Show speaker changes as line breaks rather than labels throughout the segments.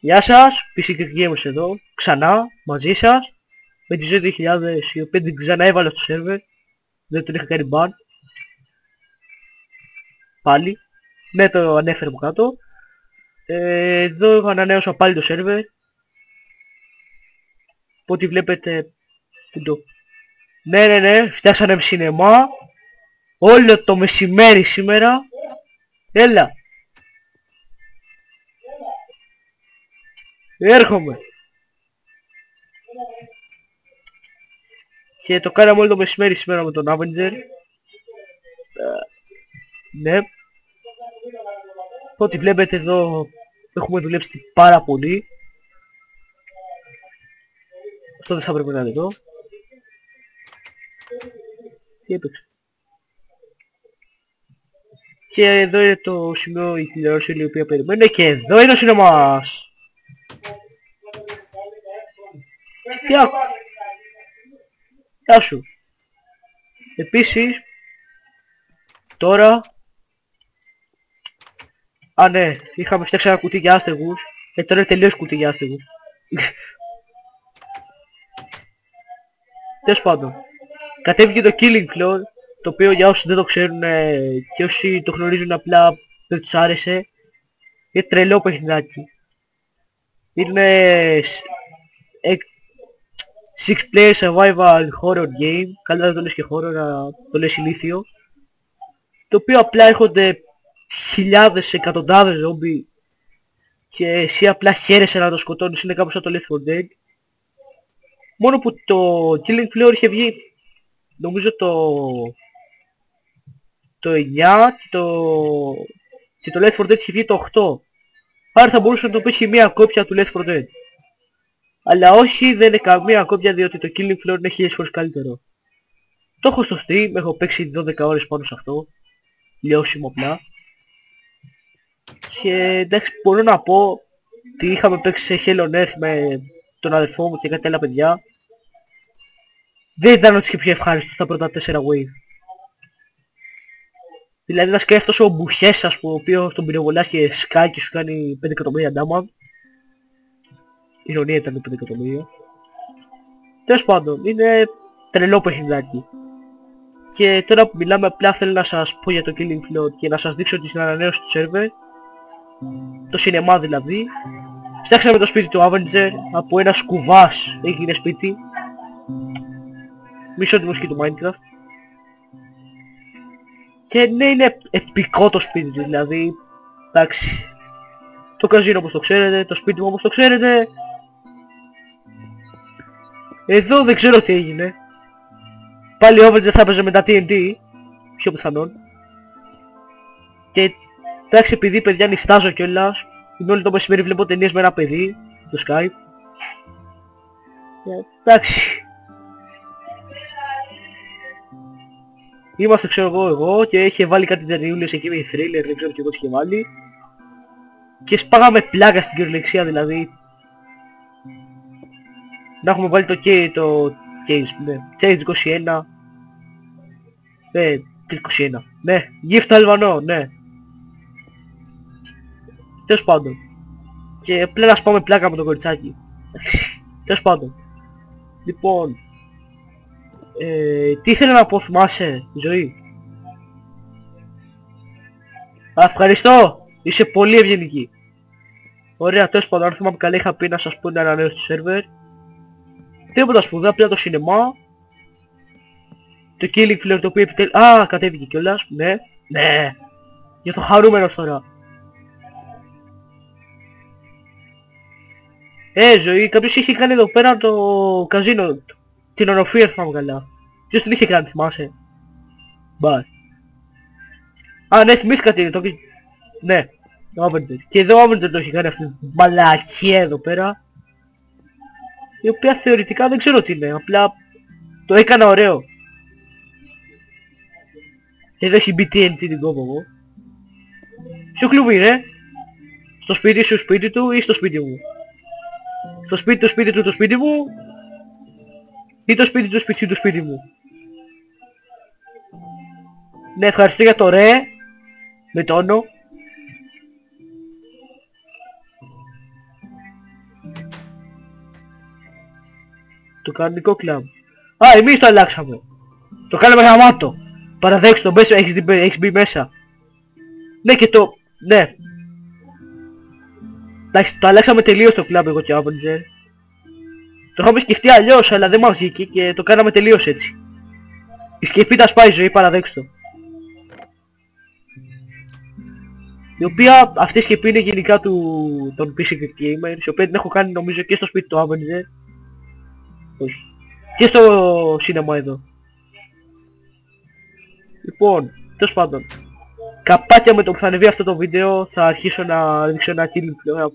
Γεια σας, PC Gamers εδώ, ξανά, μαζί σας, με τη ζωή 2000, η οποία την ξανά έβαλα στο σερβερ, δεν τον είχα κάνει ban. Πάλι, ναι, το ανέφερε μου κάτω. Εδώ ανανέωσα πάλι το σερβερ. Ό,τι βλέπετε, ναι, φτιάξανε σινεμά, όλο το μεσημέρι σήμερα. Έλα. Έρχομαι. Και το κάναμε όλο το μεσημέρι σήμερα με τον Avenger. Ναι. Ό,τι βλέπετε εδώ έχουμε δουλέψει πάρα πολύ. Αυτό δεν θα πρέπει να είναι εδώ. Τι έπαιξε. Και εδώ είναι το σημείο η τηλεόραση η οποία περιμένει. Και εδώ είναι ο σινεμάς. Γεια σου. Επίσης τώρα ναι, είχαμε φτιάξει ένα κουτί για άστεγους. Τώρα είναι τελείως κουτί για άστεγους. Τέλος πάντων, κατέβηκε το Killing Floor, το οποίο για όσοι δεν το ξέρουν και όσοι το γνωρίζουν απλά δεν τους άρεσε, είναι τρελό παιχνιδάκι. Είναι 6 player survival horror game, καλά δεν το λες και horror, το λες ηλίθιο, το οποίο απλά έρχονται χιλιάδες, εκατοντάδες ζόμπι και εσύ απλά χαίρεσαι να το σκοτώνεις, είναι κάπως σαν το Left 4 Dead. Μόνο που το Killing Floor είχε βγει νομίζω το 9 και το Left 4 Dead είχε βγει το 8. Άρα θα μπορούσε να το πέσει μία κόπια του Left 4 Dead. Αλλά όχι, δεν είναι καμία κόπια διότι το Killing Floor είναι 1000 φορές καλύτερο. Το έχω στο Steam, έχω παίξει 12 ώρες πάνω σε αυτό. Λιώσιμο απλά. Και εντάξει, μπορώ να πω ότι είχαμε παίξει σε Hell on Earth με τον αδερφό μου και κάτι άλλα παιδιά. Δεν ήταν ότι και πιο ευχάριστο στα πρώτα 4 wave. Δηλαδή να σκέφτος ο Μπουχές, ας πούμε, ο οποίος τον πυροβολάς και σκάει και σου κάνει 5 εκατομμύρια damage. Ηρωνία ήταν το 5 εκατομμύρια. Τέλος πάντων, είναι τρελό παιχνιδάκι. Και τώρα που μιλάμε απλά θέλω να σας πω για το Killing Floor και να σας δείξω την ανανέωση του server. Το σινεμά δηλαδή. Φτιάξαμε το σπίτι του Avenger, από ένα σκουβάς έγινε σπίτι. Μισό τη μουσική του Minecraft. Και ναι, είναι επικό το σπίτι του, δηλαδή. Εντάξει. Το καζίνο όπως το ξέρετε, το σπίτι μου όπως το ξέρετε. Εδώ δεν ξέρω τι έγινε. Πάλι ο Avenger θα έπαιζε με τα TNT. Πιο πιθανόν. Και εντάξει, επειδή παιδιά νιστάζω κιόλας, είναι όλο το μεσημέρι βλέπω ταινίες με ένα παιδί στο Skype. Εντάξει. Είμαστε ξέρω εγώ και είχε βάλει κάτι ταινιούλες εκεί με thriller, δεν ξέρω και εγώ τι είχε βάλει. Και σπάγαμε πλάκα στην κυριολεξία δηλαδή. Να έχουμε βάλει το Cage, ναι, Cage 21. Ναι, 21. Ναι, γύφτα Αλβανό, ναι. Τέλος πάντων. Και πλέον να σπάμε πλάκα με το κοριτσάκι. Τέλος πάντων. Λοιπόν, τι ήθελα να πω, θυμάσαι, ζωή. Ευχαριστώ, είσαι πολύ ευγενική. Ωραία, τέλος πάντων, αν θυμάμαι καλά είχα πει να σας πω την ανανέωση του σερβερ. Τίποτα σπουδαία, απλά το σινεμά. Το Killing Floor το οποίο επιτέλους... κατέβηκε κιόλας, ναι, ναι. Για το χαρούμενος τώρα. Ζωή, κάποιος είχε κάνει εδώ πέρα το καζίνο, την οροφία θυμάμαι καλά. Ποιος την είχε κάνει, θυμάσαι. Μπας. Ναι, θυμήθηκα τι είναι, ναι, το Avenger. Και εδώ ο Avenger το έχει κάνει αυτή την μαλακία εδώ πέρα. Η οποία θεωρητικά δεν ξέρω τι είναι, απλά το έκανα ωραίο. Εδώ έχει μπει TNT την κόβω εγώ. Ποιο κλουβί είναι? Στο σπίτι σου, σπίτι του ή στο σπίτι μου? Στο σπίτι του, σπίτι του, το σπίτι μου ή το σπίτι του, σπίτι του, σπίτι μου? Ναι, ευχαριστώ για το ρε με τόνο. Το κανονικό κλαμπ. Α, εμείς το αλλάξαμε. Το κάναμε γαμάτο. Παραδέξτε το, μέσα, έχεις μπει μέσα. Ναι και το... ναι. Εντάξει, το αλλάξαμε τελείως το κλαμπ εγώ και ο Avenger. Το είχαμε σκεφτεί αλλιώς, αλλά δεν μας βγήκε και το κάναμε τελείως έτσι. Η σκεφή τα σπάει ζωή, παραδέξτε το. Η οποία, αυτή η σκεπή είναι γενικά των PC Gamers, η οποία την έχω κάνει νομίζω και στο σπίτι του Avenger. Όχι. Και στο σίνεμα εδώ. Λοιπόν, τέλος πάντων. Καπάκια με το που θα ανεβεί αυτό το βίντεο θα αρχίσω να ρίξω ένα killing flow.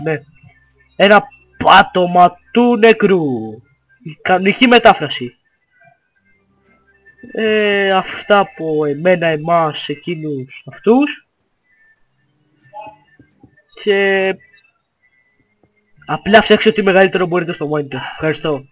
Ναι. Ένα πάτωμα του νεκρού. Η κανονική μετάφραση. Αυτά από εμένα, εμάς, εκείνους, αυτούς. Και απλά φτιάξτε ό,τι μεγαλύτερο μπορείτε στο monitor. Ευχαριστώ.